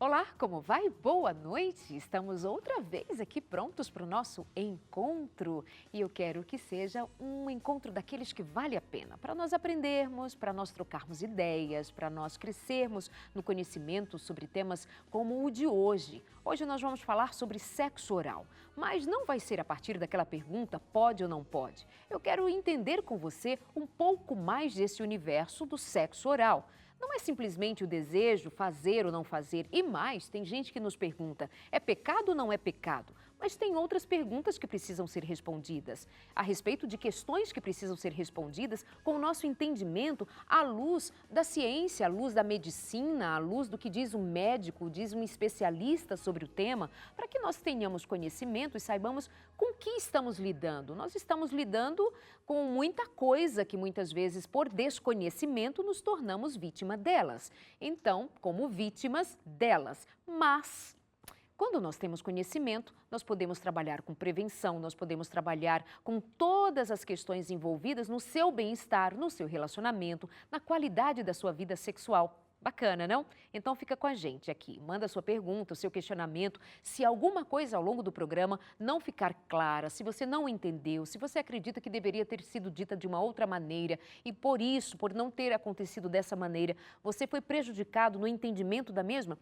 Olá, como vai? Boa noite! Estamos outra vez aqui prontos para o nosso encontro e eu quero que seja um encontro daqueles que vale a pena para nós aprendermos, para nós trocarmos ideias, para nós crescermos no conhecimento sobre temas como o de hoje. Hoje nós vamos falar sobre sexo oral, mas não vai ser a partir daquela pergunta pode ou não pode. Eu quero entender com você um pouco mais desse universo do sexo oral. Não é simplesmente o desejo, fazer ou não fazer. E mais, tem gente que nos pergunta, é pecado ou não é pecado? Mas tem outras perguntas que precisam ser respondidas, a respeito de questões que precisam ser respondidas com o nosso entendimento à luz da ciência, à luz da medicina, à luz do que diz um médico, diz um especialista sobre o tema, para que nós tenhamos conhecimento e saibamos com que estamos lidando. Nós estamos lidando com muita coisa que muitas vezes, por desconhecimento, nos tornamos vítima delas. Então, como vítimas delas. Mas quando nós temos conhecimento, nós podemos trabalhar com prevenção, nós podemos trabalhar com todas as questões envolvidas no seu bem-estar, no seu relacionamento, na qualidade da sua vida sexual. Bacana, não? Então fica com a gente aqui, manda a sua pergunta, o seu questionamento. Se alguma coisa ao longo do programa não ficar clara, se você não entendeu, se você acredita que deveria ter sido dita de uma outra maneira e por isso, por não ter acontecido dessa maneira, você foi prejudicado no entendimento da mesma,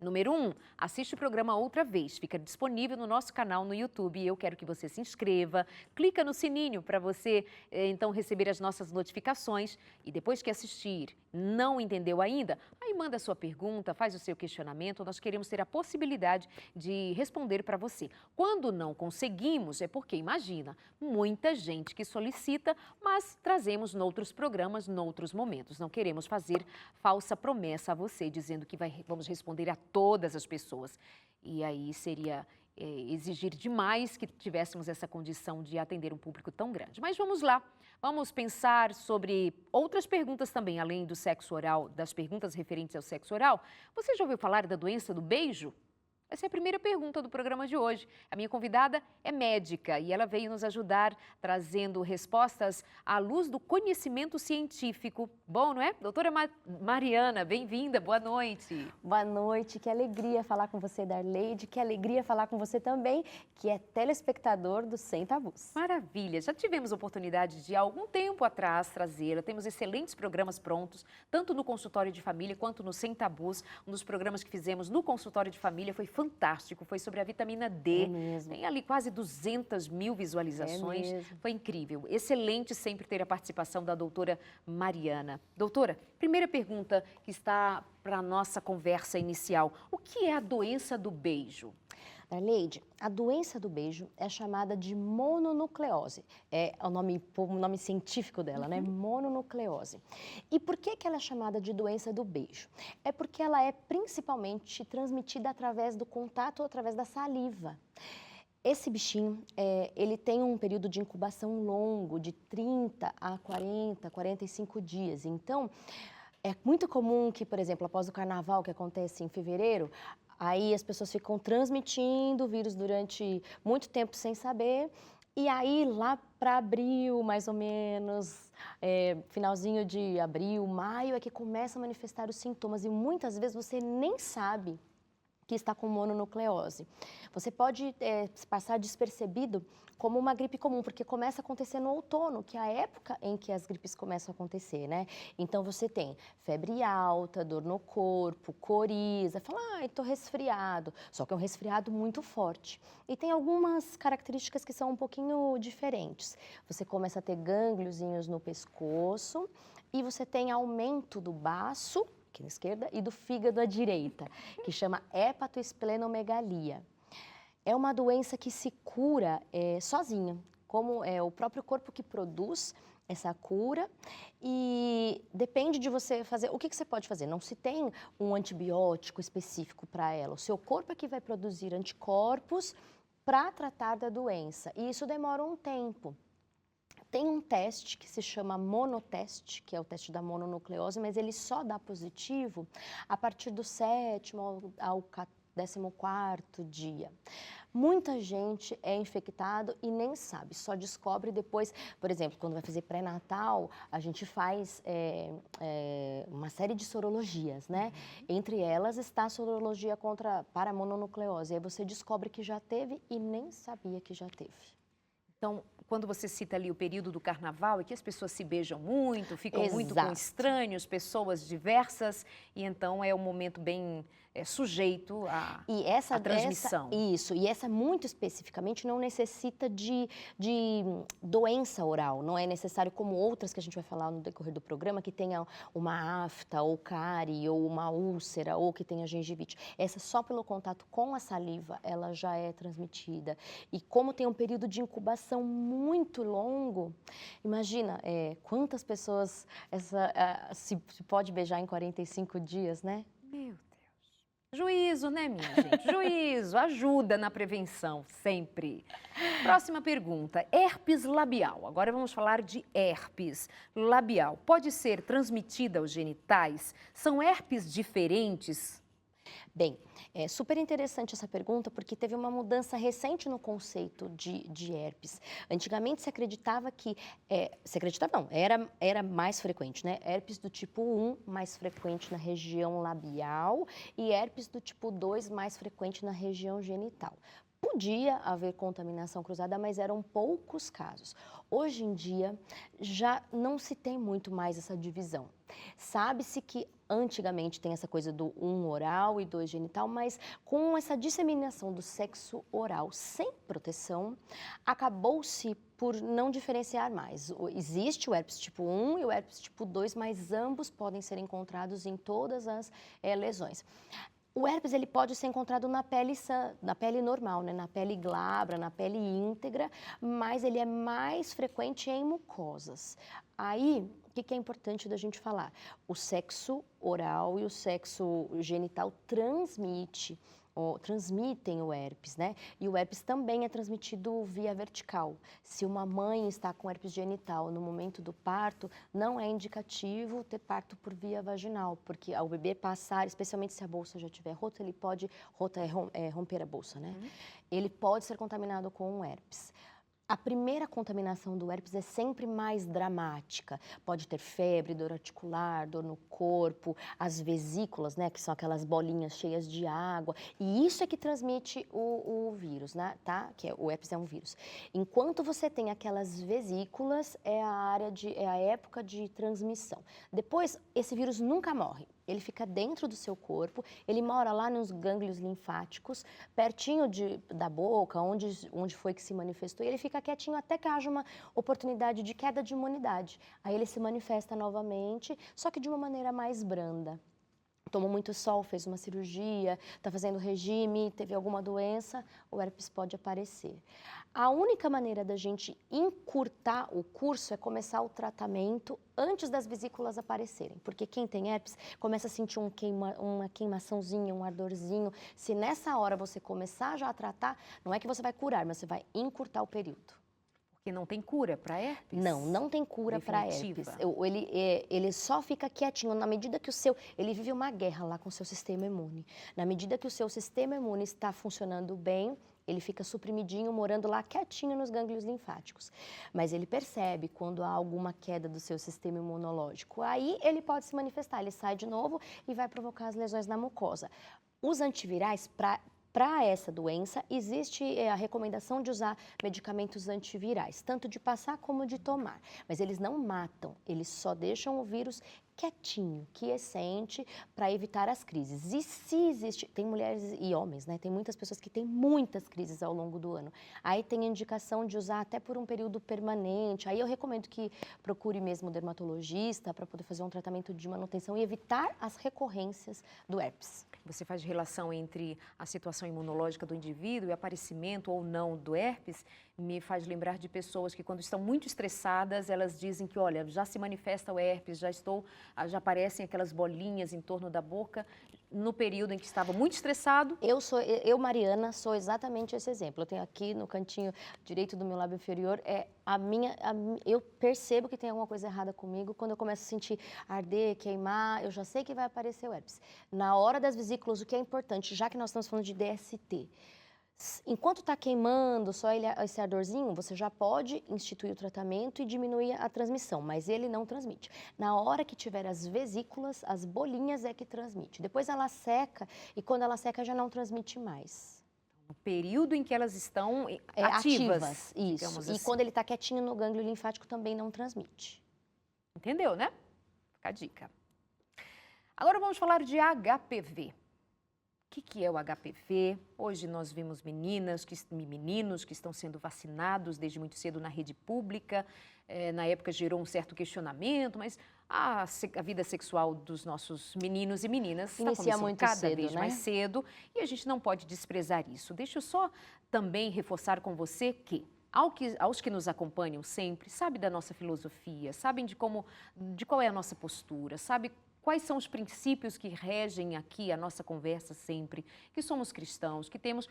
Número 1, assiste o programa outra vez, fica disponível no nosso canal no YouTube e eu quero que você se inscreva, clica no sininho para você então receber as nossas notificações e depois que assistir, não entendeu ainda? Aí manda a sua pergunta, faz o seu questionamento, nós queremos ter a possibilidade de responder para você. Quando não conseguimos é porque, imagina, muita gente que solicita, mas trazemos noutros programas, noutros momentos. Não queremos fazer falsa promessa a você dizendo que vamos responder a todas as pessoas. E aí seria exigir demais que tivéssemos essa condição de atender um público tão grande. Mas vamos lá, vamos pensar sobre outras perguntas também, além do sexo oral, das perguntas referentes ao sexo oral. Você já ouviu falar da doença do beijo? Essa é a primeira pergunta do programa de hoje. A minha convidada é médica e ela veio nos ajudar trazendo respostas à luz do conhecimento científico. Bom, não é? Doutora Mariana, bem-vinda, boa noite. Boa noite, que alegria falar com você, Darleide, que alegria falar com você também, que é telespectador do Sem Tabus. Maravilha, já tivemos oportunidade de há algum tempo atrás trazê-la, temos excelentes programas prontos, tanto no consultório de família quanto no Sem Tabus. Um dos programas que fizemos no consultório de família foi fantástico, foi sobre a vitamina D. É mesmo. Tem ali quase 200 mil visualizações. É mesmo. Foi incrível. Excelente sempre ter a participação da doutora Mariana. Doutora, primeira pergunta que está para a nossa conversa inicial. O que é a doença do beijo? Darleide, a doença do beijo é chamada de mononucleose. É o nome científico dela, né? Mononucleose. E por que ela é chamada de doença do beijo? É porque ela é principalmente transmitida através do contato ou através da saliva. Esse bichinho, ele tem um período de incubação longo, de 30 a 40, 45 dias. Então, é muito comum que, por exemplo, após o carnaval, que acontece em fevereiro, aí as pessoas ficam transmitindo o vírus durante muito tempo sem saber. E aí, lá para abril, mais ou menos, finalzinho de abril, maio, é que começa a manifestar os sintomas. E muitas vezes você nem sabe que está com mononucleose. Você pode passar despercebido como uma gripe comum, porque começa a acontecer no outono, que é a época em que as gripes começam a acontecer, né? Então você tem febre alta, dor no corpo, coriza, fala, estou resfriado, só que é um resfriado muito forte. E tem algumas características que são um pouquinho diferentes. Você começa a ter gângliozinhos no pescoço e você tem aumento do baço, aqui na esquerda, e do fígado à direita, que chama hepatoesplenomegalia. É uma doença que se cura sozinha, como é o próprio corpo que produz essa cura e depende de você fazer. O que você pode fazer? Não se tem um antibiótico específico para ela. O seu corpo é que vai produzir anticorpos para tratar da doença e isso demora um tempo. Tem um teste que se chama monoteste, que é o teste da mononucleose, mas ele só dá positivo a partir do 7º ao 14º dia. Muita gente é infectado e nem sabe, só descobre depois. Por exemplo, quando vai fazer pré-natal, a gente faz uma série de sorologias, né? Entre elas está a sorologia para a mononucleose. Aí você descobre que já teve e nem sabia que já teve. Então, quando você cita ali o período do carnaval, é que as pessoas se beijam muito, ficam muito com Exato. estranhos, pessoas diversas, e então é um momento bem sujeito à transmissão. Isso, e essa muito especificamente não necessita de doença oral, não é necessário como outras que a gente vai falar no decorrer do programa, que tenha uma afta, ou cárie, ou uma úlcera, ou que tenha gengivite. Essa só pelo contato com a saliva, ela já é transmitida. E como tem um período de incubação muito longo, imagina quantas pessoas se pode beijar em 45 dias, né? Meu Deus. Juízo, né, minha gente? Juízo, ajuda na prevenção, sempre. Próxima pergunta, herpes labial. Agora vamos falar de herpes labial. Pode ser transmitida aos genitais? São herpes diferentes? Bem, é super interessante essa pergunta porque teve uma mudança recente no conceito de herpes. Antigamente se acreditava que, era mais frequente, né? Herpes do tipo 1 mais frequente na região labial e herpes do tipo 2 mais frequente na região genital. Podia haver contaminação cruzada, mas eram poucos casos. Hoje em dia, já não se tem muito mais essa divisão. Sabe-se que antigamente tem essa coisa do 1 oral e 2 genital, mas com essa disseminação do sexo oral sem proteção, acabou-se por não diferenciar mais. Existe o herpes tipo 1 e o herpes tipo 2, mas ambos podem ser encontrados em todas as lesões. O herpes ele pode ser encontrado na pele normal, né? Na pele glabra, na pele íntegra, mas ele é mais frequente em mucosas. Aí, o que é importante da gente falar? O sexo oral e o sexo genital transmitem o herpes, né? E o herpes também é transmitido via vertical. Se uma mãe está com herpes genital no momento do parto, não é indicativo ter parto por via vaginal, porque ao bebê passar, especialmente se a bolsa já estiver rota, ele pode, romper a bolsa, né? Ele pode ser contaminado com um herpes. A primeira contaminação do herpes é sempre mais dramática. Pode ter febre, dor articular, dor no corpo, as vesículas, né, que são aquelas bolinhas cheias de água. E isso é que transmite o vírus, né, tá? O herpes é um vírus. Enquanto você tem aquelas vesículas, é a época de transmissão. Depois, esse vírus nunca morre. Ele fica dentro do seu corpo, ele mora lá nos gânglios linfáticos, pertinho da boca, onde foi que se manifestou, e ele fica quietinho até que haja uma oportunidade de queda de imunidade. Aí ele se manifesta novamente, só que de uma maneira mais branda. Tomou muito sol, fez uma cirurgia, está fazendo regime, teve alguma doença, o herpes pode aparecer. A única maneira da gente encurtar o curso é começar o tratamento antes das vesículas aparecerem, porque quem tem herpes começa a sentir uma queimaçãozinha, um ardorzinho. Se nessa hora você começar já a tratar, não é que você vai curar, mas você vai encurtar o período. Porque não tem cura para herpes? Não tem cura para herpes. Ele só fica quietinho na medida que ele vive uma guerra lá com o seu sistema imune. Na medida que o seu sistema imune está funcionando bem, ele fica suprimidinho, morando lá quietinho nos gânglios linfáticos. Mas ele percebe quando há alguma queda do seu sistema imunológico. Aí ele pode se manifestar, ele sai de novo e vai provocar as lesões na mucosa. Os antivirais, para essa doença, existe a recomendação de usar medicamentos antivirais, tanto de passar como de tomar. Mas eles não matam, eles só deixam o vírus quietinho, quiescente, para evitar as crises. E se existe, tem mulheres e homens, né? Tem muitas pessoas que têm muitas crises ao longo do ano. Aí tem indicação de usar até por um período permanente. Aí eu recomendo que procure mesmo o dermatologista para poder fazer um tratamento de manutenção e evitar as recorrências do herpes. Você faz relação entre a situação imunológica do indivíduo e o aparecimento ou não do herpes? Me faz lembrar de pessoas que quando estão muito estressadas, elas dizem que, olha, já se manifesta o herpes, já aparecem aquelas bolinhas em torno da boca, no período em que estava muito estressado. Mariana, sou exatamente esse exemplo. Eu tenho aqui no cantinho direito do meu lábio inferior, eu percebo que tem alguma coisa errada comigo. Quando eu começo a sentir arder, queimar, eu já sei que vai aparecer o herpes. Na hora das vesículas, o que é importante, já que nós estamos falando de DST, Enquanto está queimando, só esse ardorzinho, você já pode instituir o tratamento e diminuir a transmissão, mas ele não transmite. Na hora que tiver as vesículas, as bolinhas é que transmite. Depois ela seca e quando ela seca já não transmite mais. No período em que elas estão ativas. Isso. Assim. E quando ele está quietinho no gânglio linfático também não transmite. Entendeu, né? Fica a dica. Agora vamos falar de HPV. O que é o HPV? Hoje nós vimos meninos que estão sendo vacinados desde muito cedo na rede pública. Na época gerou um certo questionamento, mas a vida sexual dos nossos meninos e meninas está começando cada vez mais cedo e a gente não pode desprezar isso. Deixa eu só também reforçar com você que aos que nos acompanham sempre, sabem da nossa filosofia, sabem de qual é a nossa postura, sabe quais são os princípios que regem aqui a nossa conversa sempre, que somos cristãos, que temos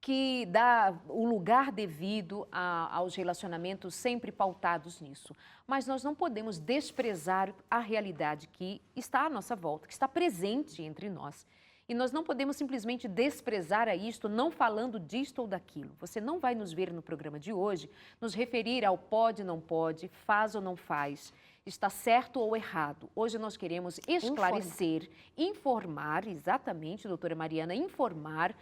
que dar o lugar devido aos relacionamentos sempre pautados nisso. Mas nós não podemos desprezar a realidade que está à nossa volta, que está presente entre nós. E nós não podemos simplesmente desprezar a isto, não falando disto ou daquilo. Você não vai nos ver no programa de hoje nos referir ao pode, não pode, faz ou não faz, está certo ou errado. Hoje nós queremos esclarecer, informar, exatamente, doutora Mariana, informar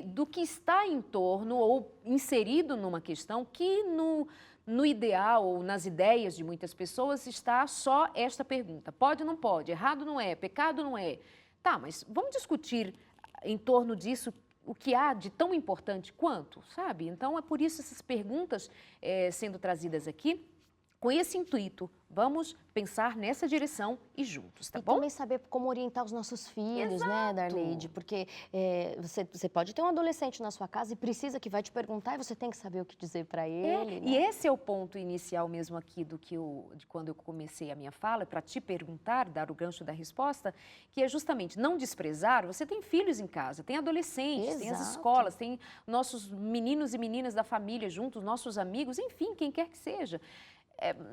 do que está em torno ou inserido numa questão que no ideal ou nas ideias de muitas pessoas está só esta pergunta. Pode ou não pode? Errado não é? Pecado não é? Tá, mas vamos discutir em torno disso o que há de tão importante quanto, sabe? Então, é por isso essas perguntas sendo trazidas aqui, com esse intuito. Vamos pensar nessa direção e juntos, tá bom? E também saber como orientar os nossos filhos, né, Darleide? Porque você pode ter um adolescente na sua casa e precisa que vai te perguntar e você tem que saber o que dizer para ele. E esse é o ponto inicial mesmo aqui de quando eu comecei a minha fala, para te perguntar, dar o gancho da resposta, que é justamente não desprezar. Você tem filhos em casa, tem adolescentes, Exato. Tem as escolas, tem nossos meninos e meninas da família juntos, nossos amigos, enfim, quem quer que seja.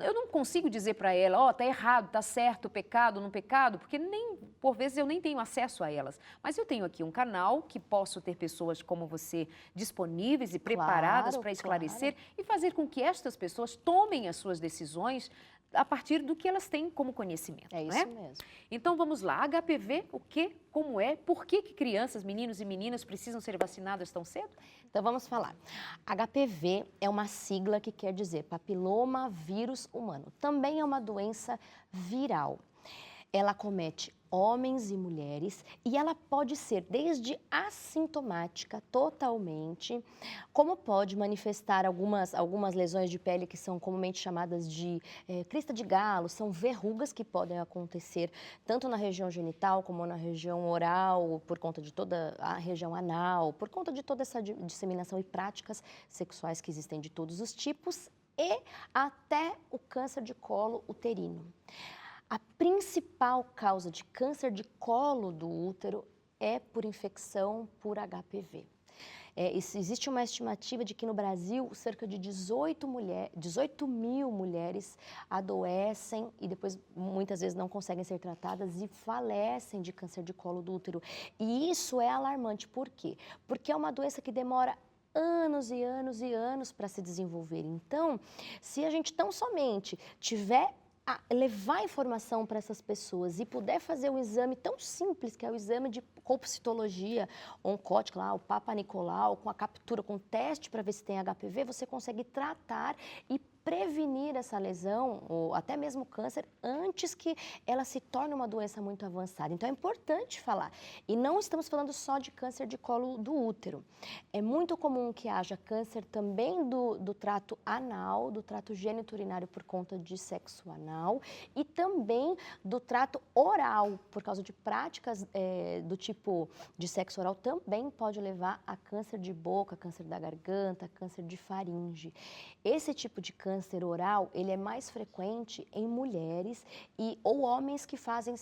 Eu não consigo dizer para ela, tá errado, tá certo, pecado, não pecado, porque por vezes eu nem tenho acesso a elas. Mas eu tenho aqui um canal que posso ter pessoas como você disponíveis e preparadas para esclarecer e fazer com que estas pessoas tomem as suas decisões a partir do que elas têm como conhecimento. É isso mesmo. Então vamos lá, HPV, o que, como é, por que crianças, meninos e meninas precisam ser vacinadas tão cedo? Então vamos falar. HPV é uma sigla que quer dizer papiloma vírus humano. Também é uma doença viral. Ela acomete homens e mulheres e ela pode ser desde assintomática totalmente, como pode manifestar algumas lesões de pele que são comumente chamadas de crista de galo, são verrugas que podem acontecer tanto na região genital como na região oral, por conta de toda a região anal, por conta de toda essa disseminação e práticas sexuais que existem de todos os tipos e até o câncer de colo uterino. A principal causa de câncer de colo do útero é por infecção por HPV. Existe uma estimativa de que no Brasil cerca de 18 mil mulheres adoecem e depois muitas vezes não conseguem ser tratadas e falecem de câncer de colo do útero. E isso é alarmante. Por quê? Porque é uma doença que demora anos e anos e anos para se desenvolver. Então, se a gente tão somente tiver levar informação para essas pessoas e puder fazer um exame tão simples, que é o exame de colpocitologia oncótica, lá, o Papa Nicolau, com a captura, com o teste para ver se tem HPV, você consegue tratar e prevenir essa lesão, ou até mesmo câncer, antes que ela se torne uma doença muito avançada. Então, é importante falar. E não estamos falando só de câncer de colo do útero. É muito comum que haja câncer também do trato anal, do trato geniturinário por conta de sexo anal e também do trato oral, por causa de práticas do tipo de sexo oral, também pode levar a câncer de boca, câncer da garganta, câncer de faringe. Esse tipo de câncer oral, ele é mais frequente em mulheres ou homens que fazem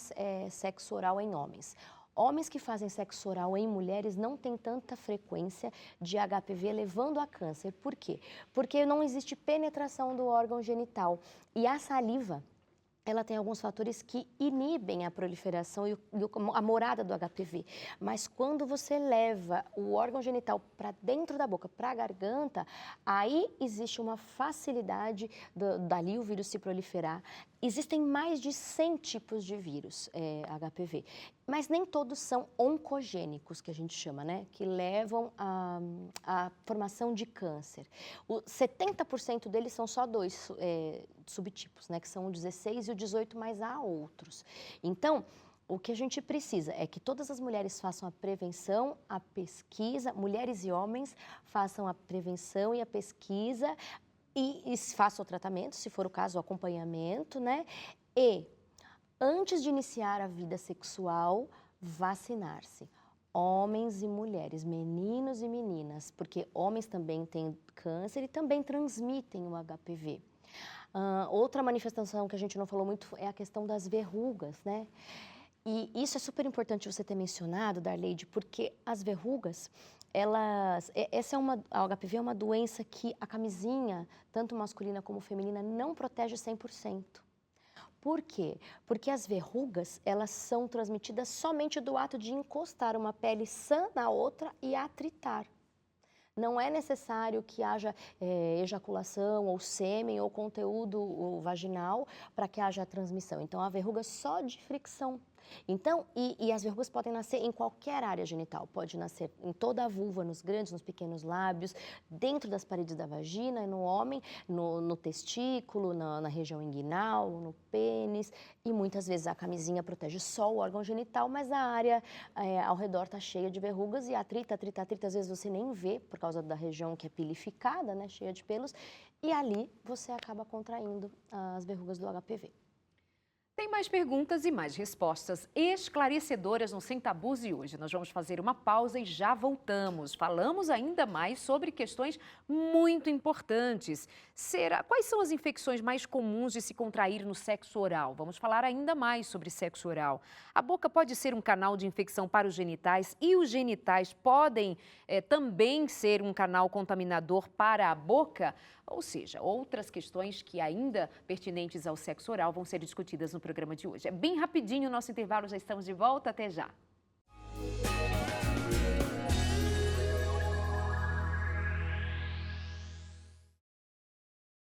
sexo oral em homens. Homens que fazem sexo oral em mulheres não têm tanta frequência de HPV levando a câncer. Por quê? Porque não existe penetração do órgão genital e a saliva ela tem alguns fatores que inibem a proliferação e a morada do HPV. Mas quando você leva o órgão genital para dentro da boca, para a garganta, aí existe uma facilidade dali o vírus se proliferar. Existem mais de 100 tipos de vírus HPV, mas nem todos são oncogênicos, que a gente chama, né? Que levam à formação de câncer. 70% deles são só dois subtipos, né? Que são o 16 e o 18, mas há outros. Então, o que a gente precisa é que todas as mulheres façam a prevenção, a pesquisa, mulheres e homens façam a prevenção e a pesquisa, e faça o tratamento, se for o caso, o acompanhamento, né? E, antes de iniciar a vida sexual, vacinar-se. Homens e mulheres, meninos e meninas, porque homens também têm câncer e também transmitem o HPV. Outra manifestação que a gente não falou muito é a questão das verrugas, né? E isso é super importante você ter mencionado, Darleide, porque as verrugas, a HPV é uma doença que a camisinha, tanto masculina como feminina, não protege 100%. Por quê? Porque as verrugas, elas são transmitidas somente do ato de encostar uma pele sã na outra e atritar. Não é necessário que haja ejaculação ou sêmen ou conteúdo vaginal para que haja a transmissão. Então, a verruga é só de fricção. Então, e as verrugas podem nascer em qualquer área genital. Pode nascer em toda a vulva, nos grandes, nos pequenos lábios, dentro das paredes da vagina, no homem, no testículo, na região inguinal, no pênis. E muitas vezes a camisinha protege só o órgão genital, mas a área ao redor está cheia de verrugas e atrita, às vezes você nem vê, por causa da região que é pilificada, né, cheia de pelos, e ali você acaba contraindo as verrugas do HPV. Tem mais perguntas e mais respostas esclarecedoras no Sem Tabus e hoje nós vamos fazer uma pausa e já voltamos. Falamos ainda mais sobre questões muito importantes. Quais são as infecções mais comuns de se contrair no sexo oral? Vamos falar ainda mais sobre sexo oral. A boca pode ser um canal de infecção para os genitais e os genitais podem também ser um canal contaminador para a boca? Ou seja, outras questões que ainda pertinentes ao sexo oral vão ser discutidas no programa de hoje. É bem rapidinho o nosso intervalo, já estamos de volta, até já.